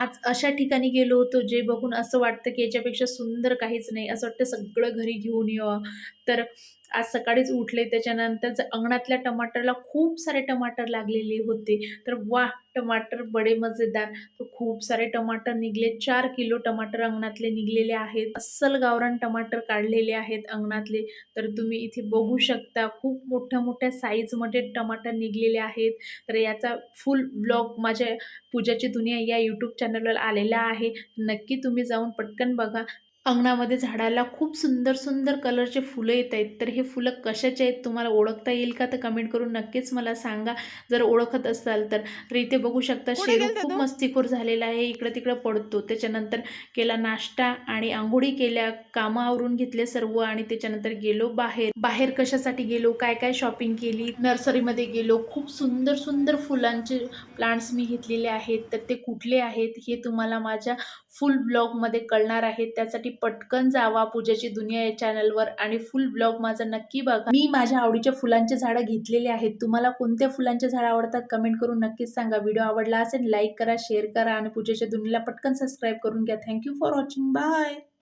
आज अशा ठिकाणी गेलो होतो, जे बघून असं वाटतं, की याच्यापेक्षा सुंदर काहीच नाही. असं वाटतं सगळं घरी घेऊन यावं. तर आज सकाळीच उठले, त्याच्यानंतर अंगणातल्या टमाटरला खूप सारे टमाटर लागलेले होते. तर वाह! टमाटर बडे मजेदार. तर खूप सारे टमाटर निघले. 4 किलो टमाटर अंगणातले निघलेले आहेत. अस्सल गावरान टमाटर काढलेले आहेत अंगणातले. तर तुम्ही इथे बघू शकता, खूप मोठ्या-मोठ्या साईजमध्ये टमाटर निघलेले आहेत. तर याचा फुल व्लॉग माझ्या पूजाची दुनिया या यूट्यूब चॅनलवर आलेला आहे. नक्की तुम्ही जाऊन पटकन बघा. अंगणामध्ये झाडाला खूप सुंदर-सुंदर कलरचे फुलं येत आहेत. तर हे फुलं कशाचे आहेत तुम्हाला ओळखता येईल का? तर कमेंट करून नक्कीच मला सांगा, जर ओळखत असाल तर. तर इथे बघू शकता कुठे शेरू गेलता खूप तू? मस्तीखोर झालेला आहे. इकडं-तिकडं पडतो. त्याच्यानंतर केला नाश्ता आणि अंघोळी केल्या, कामं आवरून घेतले सर्व आणि त्याच्यानंतर गेलो बाहेर. बाहेर कशासाठी गेलो, काय-काय शॉपिंग केली, नर्सरीमध्ये गेलो. खूप सुंदर-सुंदर फुलांचे प्लांट्स मी घेतलेले आहेत. तर ते कुठले आहेत हे तुम्हाला माझ्या फुल ब्लॉगमध्ये कळणार आहे. त्यासाठी पटकन जावा पूजाची दुनिया या चॅनलवर आणि फुल ब्लॉग माझा नक्की बघा. मी माझ्या आवडीच्या फुलांचे झाडं घेतलेले आहेत. तुम्हाला कोणत्या फुलांचे झाडं आवडतात कमेंट करून नक्कीच सांगा. व्हिडिओ आवडला असेल लाईक करा, शेअर करा आणि पूजेच्या दुनियेला पटकन सबस्क्राईब करून घ्या. Thank for watching. बाय.